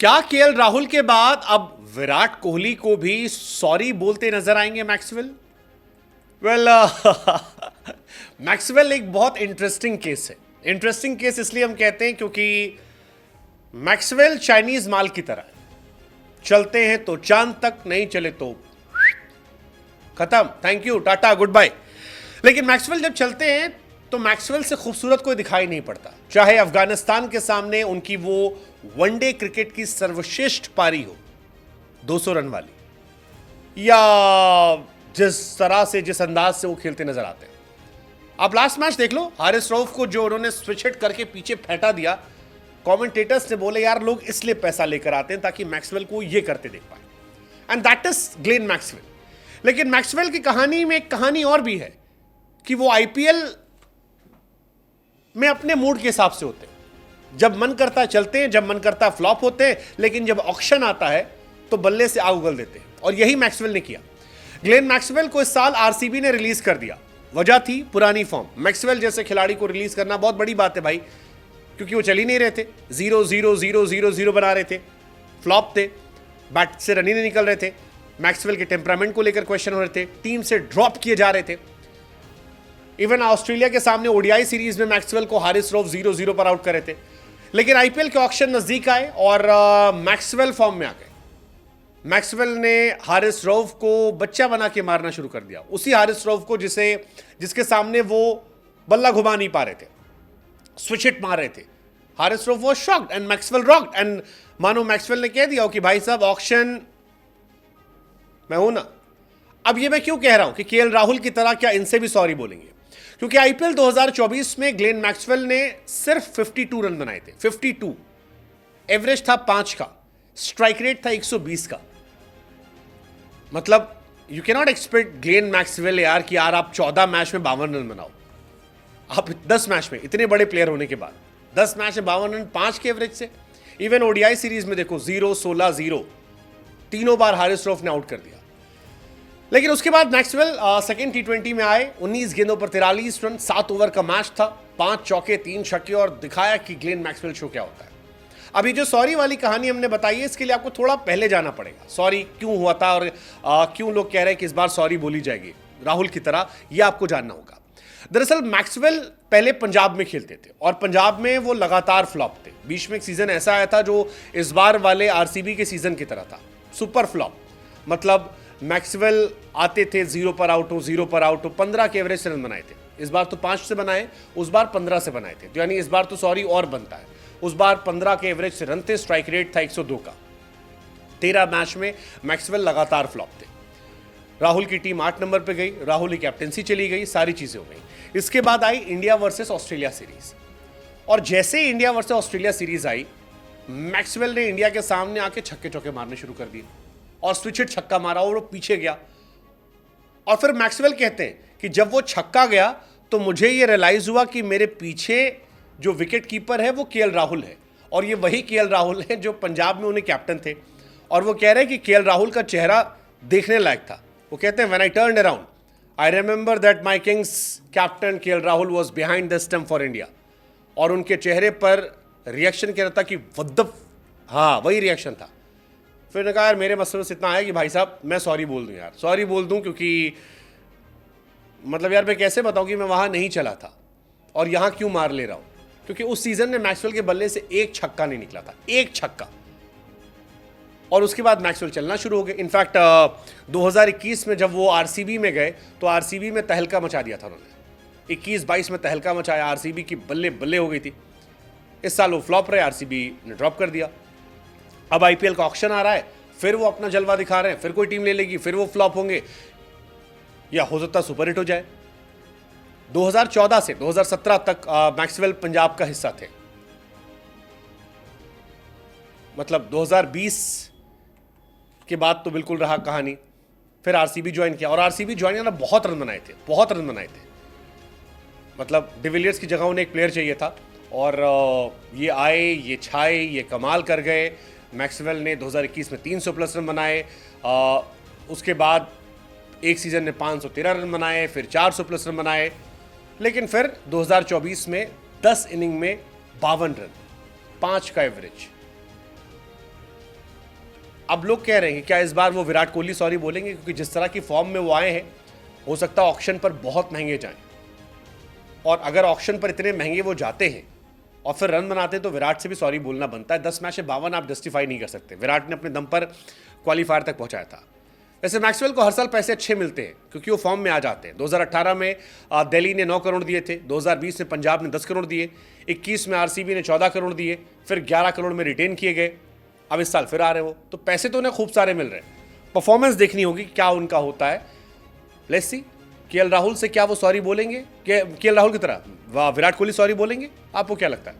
क्या केएल राहुल के बाद अब विराट कोहली को भी सॉरी बोलते नजर आएंगे मैक्सवेल? वेल, मैक्सवेल एक बहुत इंटरेस्टिंग केस है। इंटरेस्टिंग केस इसलिए हम कहते हैं क्योंकि मैक्सवेल चाइनीज माल की तरह है। चलते हैं तो चांद तक, नहीं चले तो खत्म, thank you, tata, good bye. लेकिन मैक्सवेल जब चलते हैं तो मैक्सवेल से खूबसूरत कोई दिखाई नहीं पड़ता, चाहे अफगानिस्तान के सामने उनकी वो वनडे क्रिकेट की सर्वश्रेष्ठ पारी हो 200 रन वाली, या जिस तरह से, जिस अंदाज से वो खेलते नजर आते हैं। आप लास्ट मैच देख लो, हारिस रऊफ को जो उन्होंने स्विच हिट करके पीछे फेंटा दिया, कमेंटेटर्स ने बोले यार लोग इसलिए पैसा लेकर आते हैं ताकि मैक्सवेल को ये करते देख पाए, and that is Glenn Maxwell. लेकिन मैक्सवेल की कहानी में एक कहानी और भी है कि वो आईपीएल में अपने मूड के हिसाब से होते हैं। जब मन करता है चलते हैं, जब मन करता है फ्लॉप होते हैं, लेकिन जब ऑक्शन आता है तो बल्ले से आग उगल देते हैं, और यही मैक्सवेल ने किया। ग्लेन मैक्सवेल को इस साल आरसीबी ने रिलीज कर दिया। वजह थी पुरानी फॉर्म। मैक्सवेल जैसे खिलाड़ी को रिलीज करना बहुत बड़ी बात है भाई, क्योंकि वो चल ही नहीं रहे थे, 0-0-0-0-0 बना रहे थे, फ्लॉप थे, बैट से रन ही नहीं निकल रहे थे। मैक्सवेल के टेम्परामेंट को लेकर क्वेश्चन हो रहे थे, टीम से ड्रॉप किए जा रहे थे। इवन ऑस्ट्रेलिया के सामने ओडीआई सीरीज में मैक्सवेल को हारिस रऊफ 0-0 पर आउट कर रहे थे। लेकिन आईपीएल के ऑक्शन नजदीक आए और मैक्सवेल फॉर्म में आ गए। मैक्सवेल ने हारिस रऊफ को बच्चा बना के मारना शुरू कर दिया, उसी हारिस रऊफ को जिसके सामने वो बल्ला घुमा नहीं पा रहे थे, स्विच हिट मार रहे थे। Haris Rauf was shocked and Maxwell rocked, and मानो मैक्सवेल ने कह दिया कि भाई साहब ऑक्शन मैं हूं ना। अब ये मैं क्यों कह रहा हूं कि केएल राहुल की तरह क्या इनसे भी सॉरी बोलेंगे? क्योंकि आईपीएल 2024 में ग्लेन मैक्सवेल ने सिर्फ 52 रन बनाए थे, 52। एवरेज था 5 का, स्ट्राइक रेट था 120 का। मतलब you can not expect Glenn Maxwell यार कि यार आप 14 मैच में 52 रन बनाओ। आप 10 मैच में, इतने बड़े प्लेयर होने के बाद 10 मैच में 52 रन 5 के एवरेज से। इवन ओडीआई सीरीज में देखो 0-16-0, तीनों बार हारिस रऊफ ने आउट कर दिया। लेकिन उसके बाद मैक्सवेल सेकेंड टी20 में आए, 19 गेंदों पर 43 रन, 7 ओवर का मैच था, 5 चौके 3 छक्के, और दिखाया कि ग्लेन मैक्सवेल शो क्या होता है। अभी जो सॉरी वाली कहानी हमने बताई है, इसके लिए आपको थोड़ा पहले जाना पड़ेगा। सॉरी क्यों हुआ था और क्यों लोग कह रहे हैं कि इस बार सॉरी बोली जाएगी राहुल की तरह, यह आपको जानना होगा। दरअसल मैक्सवेल पहले पंजाब में खेलते थे और पंजाब में वो लगातार फ्लॉप थे। बीच में एक सीजन ऐसा आया था जो इस बार वाले आरसीबी के सीजन की तरह था, सुपर फ्लॉप। मतलब मैक्सवेल आते थे 0 पर आउट हो, 0 पर आउट हो, 15 के एवरेज से रन बनाए थे। इस बार तो 5 से बनाए, उस बार 15 से बनाए थे, तो यानी इस बार तो सॉरी और बनता है। उस बार 15 के एवरेज से रन थे, स्ट्राइक रेट था 102 का। 13 मैच में मैक्सवेल लगातार फ्लॉप थे। राहुल की टीम 8 नंबर पे गई, राहुल की कैप्टेंसी चली गई, सारी चीजें हो गई। इसके बाद आई इंडिया वर्सेस ऑस्ट्रेलिया सीरीज, और जैसे इंडिया वर्सेस ऑस्ट्रेलिया सीरीज आई, मैक्सवेल ने इंडिया के सामने आके छक्के चौके मारने शुरू कर दिए और स्विच हिट छक्का मारा और वो पीछे गया। और फिर मैक्सवेल कहते हैं कि जब वो छक्का गया तो मुझे ये रियलाइज हुआ कि मेरे पीछे जो विकेट कीपर है वो केएल राहुल है, और ये वही केएल राहुल है जो पंजाब में उन्हें कैप्टन थे। और वो कह रहे हैं कि केएल राहुल का चेहरा देखने लायक था। वो कहते हैं when I turned around I remember that my Kings captain KL Rahul was behind the stump for India. और उनके चेहरे पर रिएक्शन कह रहा था कि वद्दफ, हाँ वही रिएक्शन था। फिर ने कहा यार मेरे मसले से इतना आया कि भाई साहब मैं सॉरी बोल दूं, यार सॉरी बोल दूं, क्योंकि मतलब यार मैं कैसे बताऊं कि मैं वहां नहीं चला था और यहां क्यों मार ले रहा हूं। क्योंकि उस सीजन में मैक्सवेल के बल्ले से एक छक्का नहीं निकला था, एक छक्का। और उसके बाद मैक्सवेल चलना शुरू हो गए। इनफैक्ट 2021 में जब वो आरसीबी में गए तो आरसीबी में तहलका मचा दिया था उन्होंने। 21-22 में तहलका मचाया, आरसीबी की बल्ले बल्ले हो गई थी। इस साल वो फ्लॉप रहे, आरसीबी ने ड्रॉप कर दिया। अब आईपीएल का ऑक्शन आ रहा है, फिर वो अपना जलवा दिखा रहे हैं, फिर कोई टीम ले लेगी, फिर वो फ्लॉप होंगे, या हो सकता सुपर हिट हो जाए। 2014 से 2017 तक मैक्सवेल पंजाब का हिस्सा थे। मतलब 2020 के बाद तो बिल्कुल रहा कहानी। फिर आरसीबी ज्वाइन किया, और आरसीबी ज्वाइन करना बहुत रन बनाए थे, बहुत रन बनाए थे। मतलब डिविलियर्स की जगह उन्हें एक प्लेयर चाहिए था, और ये आए, ये छाए, ये कमाल कर गए। मैक्सवेल ने 2021 में 300 प्लस रन बनाए, उसके बाद एक सीजन में 513 रन बनाए, फिर 400 प्लस रन बनाए। लेकिन फिर 2024 में 10 इनिंग में 52 रन, 5 का एवरेज। अब लोग कह रहे हैं कि क्या इस बार वो विराट कोहली सॉरी बोलेंगे, क्योंकि जिस तरह की फॉर्म में वो आए हैं हो सकता है ऑक्शन पर बहुत महंगे जाएं, और अगर ऑक्शन पर इतने महंगे वो जाते हैं और फिर रन बनाते हैं तो विराट से भी सॉरी बोलना बनता है। 10 मैच में 52 आप जस्टिफाई नहीं कर सकते। विराट ने अपने दम पर क्वालिफायर तक पहुंचाया था। वैसे मैक्सवेल को हर साल पैसे अच्छे मिलते हैं क्योंकि वो फॉर्म में आ जाते हैं। 2018 में दिल्ली ने 9 करोड़ दिए थे, 2020 में पंजाब ने 10 करोड़ दिए, 21 में आरसीबी ने 14 करोड़ दिए, फिर 11 करोड़ में रिटेन किए गए। अब इस साल फिर आ रहे हो, तो पैसे तो उन्हें खूब सारे मिल रहे हैं। परफॉर्मेंस देखनी होगी क्या उनका होता है। लेट्स सी केएल राहुल से क्या वो सॉरी बोलेंगे, केएल राहुल की तरह विराट कोहली सॉरी बोलेंगे? आपको क्या लगता है?